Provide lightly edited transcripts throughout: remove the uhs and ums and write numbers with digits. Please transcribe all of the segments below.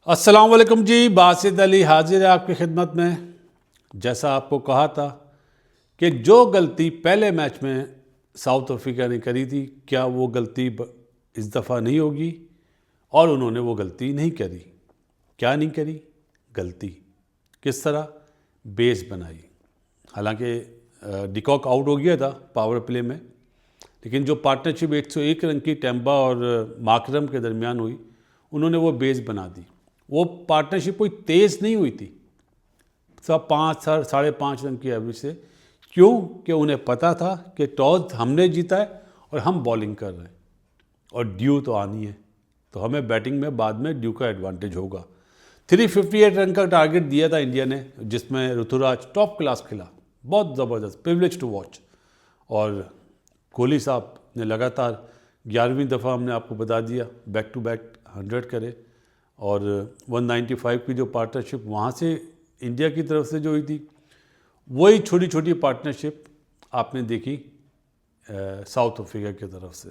अस्सलाम वालेकुम जी। बासित अली हाजिर है आपकी खिदमत में। जैसा आपको कहा था कि जो गलती पहले मैच में साउथ अफ्रीका ने करी थी, क्या वो गलती इस दफ़ा नहीं होगी, और उन्होंने वो गलती नहीं करी। क्या नहीं करी गलती, किस तरह बेस बनाई। हालांकि डिकॉक आउट हो गया था पावर प्ले में, लेकिन जो पार्टनरशिप 101 रन की टेम्बा और माकरम के दरमियान हुई, उन्होंने वो बेस बना दी। वो पार्टनरशिप कोई तेज़ नहीं हुई थी, सब 5-5.5 रन की एवरेज से। क्यों? कि उन्हें पता था कि टॉस हमने जीता है और हम बॉलिंग कर रहे हैं और ड्यू तो आनी है, तो हमें बैटिंग में बाद में ड्यू का एडवांटेज होगा। 358 रन का टारगेट दिया था इंडिया ने, जिसमें ऋतुराज टॉप क्लास खेला, बहुत ज़बरदस्त, प्रिविलेज टू वॉच। और कोहली साहब ने लगातार 11वीं दफ़ा, हमने आपको बता दिया, बैक टू बैक 100 करे। और 195 की जो पार्टनरशिप वहाँ से इंडिया की तरफ से जो हुई थी, वही छोटी छोटी पार्टनरशिप आपने देखी साउथ अफ्रीका की तरफ से।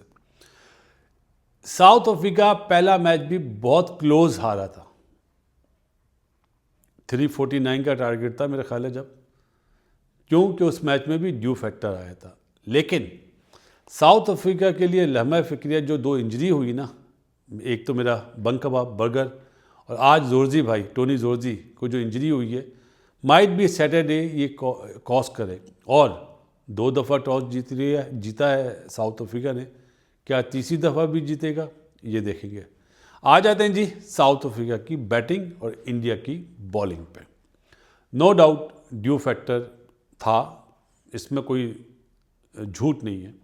साउथ अफ्रीका पहला मैच भी बहुत क्लोज हारा था, 349 का टारगेट था मेरा ख्याल है जब, क्योंकि उस मैच में भी ड्यू फैक्टर आया था। लेकिन साउथ अफ्रीका के लिए लम्हा फिक्रिया जो 2 इंजरी हुई ना, एक तो मेरा बनकबा बर्गर, और आज जोर्जी भाई, टोनी जोर्जी को जो इंजरी हुई है, माइट भी सैटरडे ये कॉस्ट करे। और 2 दफ़ा टॉस जीता है साउथ अफ्रीका ने, क्या तीसरी दफ़ा भी जीतेगा, ये देखेंगे। आ जाते हैं जी साउथ अफ्रीका की बैटिंग और इंडिया की बॉलिंग पे। नो डाउट ड्यू फैक्टर था, इसमें कोई झूठ नहीं है,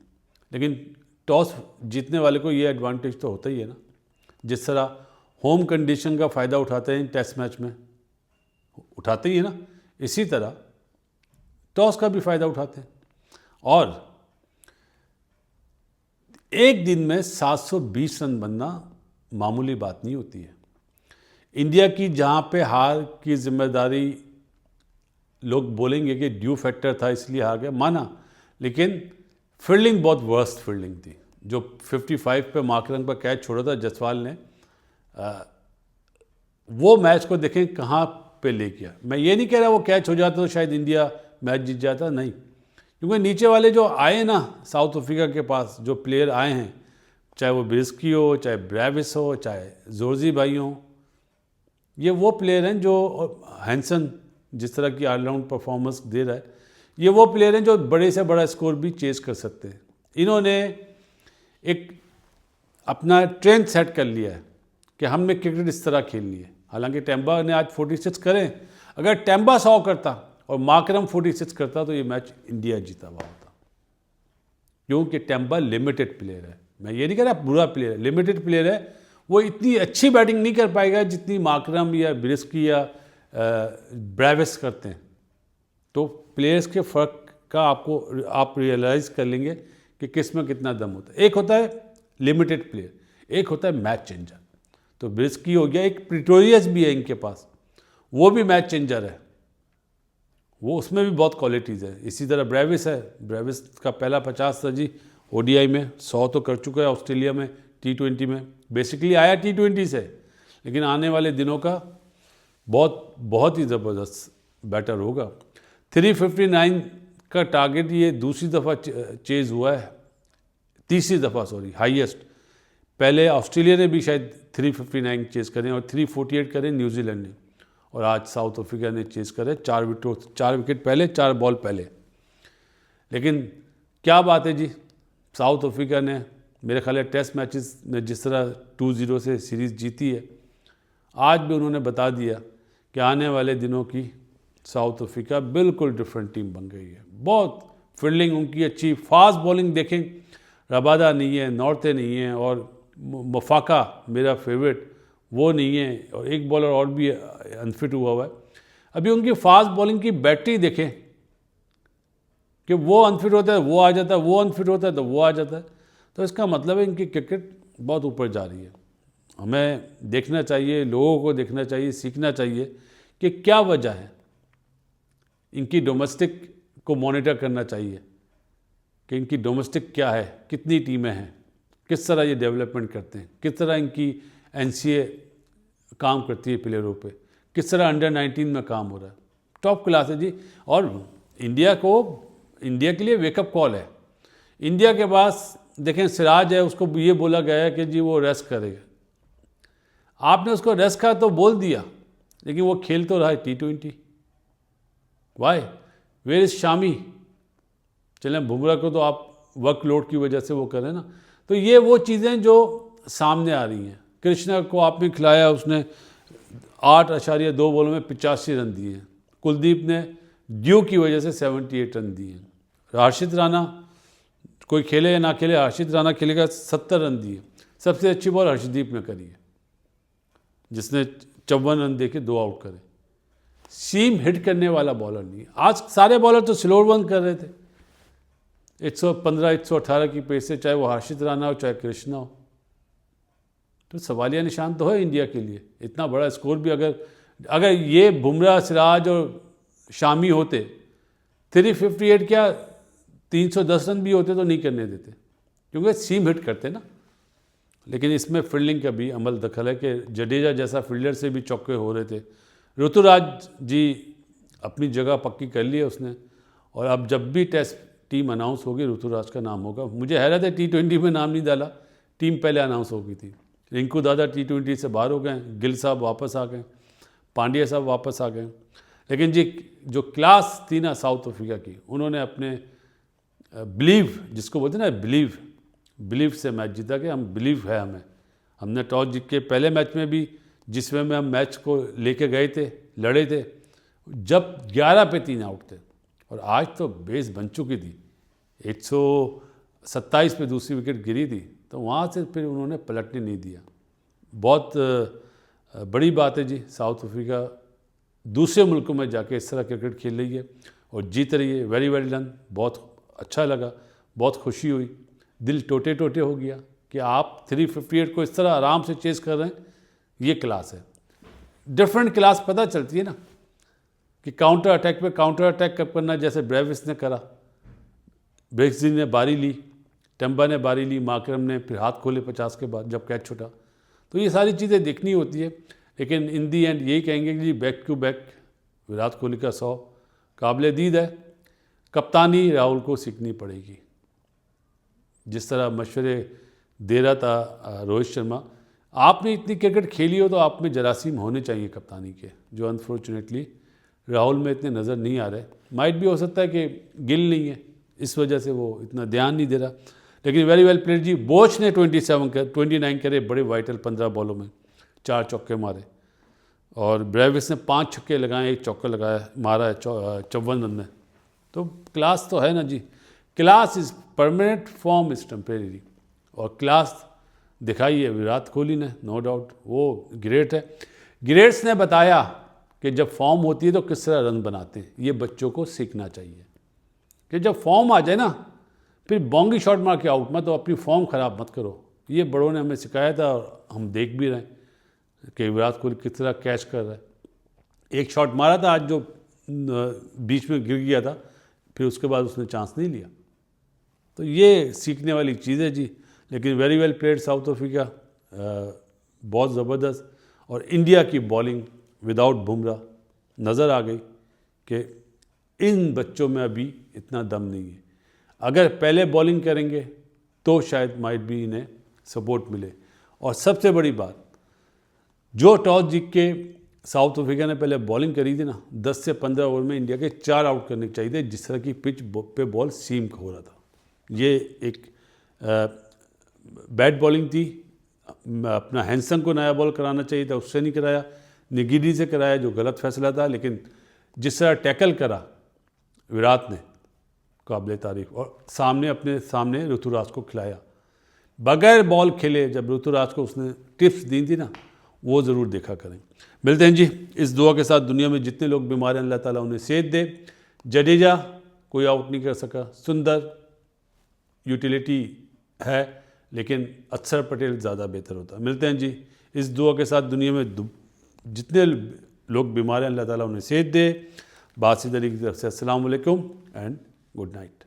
लेकिन टॉस जीतने वाले को ये एडवांटेज तो होता ही है ना। जिस तरह होम कंडीशन का फ़ायदा उठाते हैं टेस्ट मैच में, उठाते ही है ना, इसी तरह टॉस का भी फ़ायदा उठाते हैं। और एक दिन में 720 रन बनना मामूली बात नहीं होती है। इंडिया की जहाँ पे हार की जिम्मेदारी लोग बोलेंगे कि ड्यू फैक्टर था इसलिए हार गया, माना, लेकिन फील्डिंग बहुत वर्स्ट फील्डिंग थी। जो 55 पे माकरम का कैच छोड़ा था जसवाल ने, वो मैच को देखें कहाँ पे ले गया। मैं ये नहीं कह रहा वो कैच हो जाता तो शायद इंडिया मैच जीत जाता, नहीं, क्योंकि नीचे वाले जो आए ना साउथ अफ्रीका के पास, जो प्लेयर आए हैं, चाहे वो ब्रिस्की हो, चाहे ब्रेविस हो, चाहे जोर्जी भाई हो, ये वो प्लेयर हैं जो, हैंसन जिस तरह की ऑलराउंड परफॉर्मेंस दे रहा है, ये वो प्लेयर हैं जो बड़े से बड़ा स्कोर भी चेज कर सकते हैं। इन्होंने एक अपना ट्रेंड सेट कर लिया है कि हमने क्रिकेट इस तरह खेलनी है। हालांकि टेम्बा ने आज 46 करें, अगर टेम्बा 100 करता और माकरम 46 करता तो ये मैच इंडिया जीता हुआ होता, क्योंकि टेम्बा लिमिटेड प्लेयर है। मैं ये नहीं कह रहा बुरा प्लेयर है, लिमिटेड प्लेयर है, वो इतनी अच्छी बैटिंग नहीं कर पाएगा जितनी माकरम या ब्रिस्की या ब्रेविस करते हैं। तो प्लेयर्स के फ़र्क का आप रियलाइज़ कर लेंगे कि किस में कितना दम होता है। एक होता है लिमिटेड प्लेयर, एक होता है मैच चेंजर। तो ब्रिस्की हो गया, एक प्रिटोरियस भी है इनके पास, वो भी मैच चेंजर है, वो उसमें भी बहुत क्वालिटीज़ है। इसी तरह ब्रेविस है, ब्रेविस का पहला 50 था जी ओडीआई में, 100 तो कर चुका है ऑस्ट्रेलिया में, T20 में, बेसिकली आया T20 से, लेकिन आने वाले दिनों का बहुत ही ज़बरदस्त बैटर होगा। 359 का टारगेट ये दूसरी दफ़ा चेज़ हुआ है, तीसरी दफ़ा सॉरी, हाईएस्ट। पहले ऑस्ट्रेलिया ने भी शायद 359 चेज़ करें और 348 करें न्यूजीलैंड ने, और आज साउथ अफ्रीका ने चेज़ करे 4 विकेट पहले, 4 बॉल पहले। लेकिन क्या बात है जी, साउथ अफ्रीका ने मेरे ख्याल है टेस्ट मैचेस में जिस तरह 2-0 से सीरीज़ जीती है, आज भी उन्होंने बता दिया कि आने वाले दिनों की साउथ अफ्रीका बिल्कुल डिफरेंट टीम बन गई है। बहुत फील्डिंग उनकी अच्छी, फास्ट बॉलिंग देखें, रबादा नहीं है, नॉर्थे नहीं है, और मफाका मेरा फेवरेट वो नहीं है, और एक बॉलर और भी अनफिट हुआ है। अभी उनकी फास्ट बॉलिंग की बैटरी देखें कि वो अनफिट होता है वो आ जाता है, वो अनफिट होता है तो वो आ जाता है। तो इसका मतलब है इनकी क्रिकेट बहुत ऊपर जा रही है। हमें देखना चाहिए, लोगों को देखना चाहिए, सीखना चाहिए कि क्या वजह है। इनकी डोमेस्टिक को मॉनिटर करना चाहिए कि इनकी डोमेस्टिक क्या है, कितनी टीमें हैं, किस तरह ये डेवलपमेंट करते हैं, किस तरह इनकी एनसीए काम करती है प्लेयरों पे, किस तरह अंडर 19 में काम हो रहा है, टॉप क्लास है जी। और इंडिया के लिए वेकअप कॉल है। इंडिया के पास देखें सिराज है, उसको ये बोला गया है कि जी वो रेस्ट करेगा। आपने उसको रेस्ट का तो बोल दिया, लेकिन वो खेल तो रहा है T20। Why where is Shami? चलें बुमराह को तो आप वर्कलोड की वजह से वो करें ना। तो ये वो चीज़ें जो सामने आ रही हैं। कृष्णा को आपने खिलाया, उसने 8.2 बॉलों में 85 रन दिए हैं। कुलदीप ने ड्यू की वजह से 78 रन दिए हैं। हर्षित राणा कोई खेले या ना खेले, हर्षित राणा खेलेगा 70 रन दिए। सबसे अच्छी बॉल हर्षदीप ने करी है, जिसने 54 रन देके 2 आउट करे। सीम हिट करने वाला बॉलर नहीं है। आज सारे बॉलर तो स्लोअर वन कर रहे थे 115 118 की पेस से, चाहे वो हर्षित राणा हो चाहे कृष्णा हो। तो सवालिया निशान तो है इंडिया के लिए। इतना बड़ा स्कोर भी अगर ये बुमराह, सिराज और शामी होते 358 क्या 310 रन भी होते तो नहीं करने देते, क्योंकि सीम हिट करते ना। लेकिन इसमें फील्डिंग का भी अमल दखल है कि जडेजा जैसा फील्डर से भी चौके हो रहे थे। ऋतुराज जी अपनी जगह पक्की कर ली है उसने, और अब जब भी टेस्ट टीम अनाउंस होगी ऋतुराज का नाम होगा। मुझे हैरत है T20 में नाम नहीं डाला, टीम पहले अनाउंस हो गई थी। रिंकू दादा T20 से बाहर हो गए, गिल साहब वापस आ गए, पांड्या साहब वापस आ गए। लेकिन जी जो क्लास थी ना साउथ अफ्रीका की, उन्होंने अपने बिलीव, जिसको बोलते हैं ना बिलीव से मैच जीता कि हम बिलीव है हमें। हमने टॉस जीत के पहले मैच में भी जिस वे में हम मैच को लेके गए थे, लड़े थे, जब 11 पे 3 आउट थे, और आज तो बेस बन चुकी थी। 127 पे दूसरी विकेट गिरी थी, तो वहाँ से फिर उन्होंने पलटने नहीं दिया। बहुत बड़ी बात है जी। साउथ अफ्रीका दूसरे मुल्कों में जाके इस तरह क्रिकेट खेल रही है और जीत रही है। Very well done. बहुत अच्छा लगा, बहुत खुशी हुई, दिल टोटे टोटे हो गया कि आप 358 को इस तरह आराम से चेस कर रहे हैं। ये क्लास है, डिफरेंट क्लास। पता चलती है ना कि काउंटर अटैक पे काउंटर अटैक कब करना है, जैसे ब्रेविस ने करा। ब्रेक्सजी ने बारी ली, टेम्बा ने बारी ली, मार्करम ने फिर हाथ खोले 50 के बाद जब कैच छूटा। तो ये सारी चीज़ें देखनी होती है। लेकिन इन दी एंड यही कहेंगे कि जी back to back Virat Kohli का 100 काबिल दीद है। कप्तानी राहुल को सीखनी पड़ेगी। जिस तरह मशवरे दे रहा था रोहित शर्मा, आपने इतनी क्रिकेट खेली हो तो आप में जरासीम होने चाहिए कप्तानी के, जो अनफॉर्चुनेटली राहुल में इतने नज़र नहीं आ रहे। माइट भी हो सकता है कि गिल नहीं है, इस वजह से वो इतना ध्यान नहीं दे रहा। लेकिन वेरी वेल प्लेड जी। बोच ने 29 करे, बड़े वाइटल 15 बॉलों में 4 चौके मारे, और ब्रेविस ने 5 छक्के लगाए, 1 चौका लगाया, मारा है 54 रन में। तो क्लास तो है ना जी। Class is permanent, form is temporary. और क्लास दिखाई है विराट कोहली ने, नो डाउट वो ग्रेट है। ग्रेट्स ने बताया कि जब फॉर्म होती है तो किस तरह रन बनाते हैं। ये बच्चों को सीखना चाहिए कि जब फॉर्म आ जाए ना, फिर बॉन्गी शॉट मार के आउट मत, तो अपनी फॉर्म ख़राब मत करो। ये बड़ों ने हमें सिखाया था और हम देख भी रहे हैं कि विराट कोहली किस तरह कैच कर रहा है। एक शॉट मारा था आज जो बीच में गिर गया था, फिर उसके बाद उसने चांस नहीं लिया। तो ये सीखने वाली चीज़ है जी। लेकिन very well played south Africa, बहुत ज़बरदस्त। और इंडिया की बॉलिंग विदाउट बुमराह नज़र आ गई कि इन बच्चों में अभी इतना दम नहीं है। अगर पहले बॉलिंग करेंगे तो शायद माइट भी इन्हें सपोर्ट मिले। और सबसे बड़ी बात, जो टॉस जीत के साउथ अफ्रीका ने पहले बॉलिंग करी थी ना, 10 से 15 ओवर में इंडिया के 4 आउट करने चाहिए थे, जिस तरह की पिच पे बॉल सीम हो रहा था। ये एक बैड बॉलिंग थी। अपना हैंसन को नया बॉल कराना चाहिए था, उससे नहीं कराया, निगिडी से कराया, जो गलत फैसला था। लेकिन जिस तरह टैकल करा विराट ने, काबिल तारीफ। और अपने सामने ऋतुराज को खिलाया, बगैर बॉल खेले जब ऋतुराज को उसने टिप्स दी थी ना, वो ज़रूर देखा करें। मिलते हैं जी इस दुआ के साथ। दुनिया में जितने लोग बीमार हैं, अल्लाह ताला उन्हें सेहत दे। जडेजा कोई आउट नहीं कर सका, सुंदर यूटिलिटी है, लेकिन अक्षर पटेल ज़्यादा बेहतर होता। मिलते हैं जी इस दुआ के साथ। दुनिया में जितने लोग बीमार हैं, अल्लाह ताला उन्हें सेहत दे। बासिद अली की तरफ से अस्सलाम वालेकुम एंड गुड नाइट।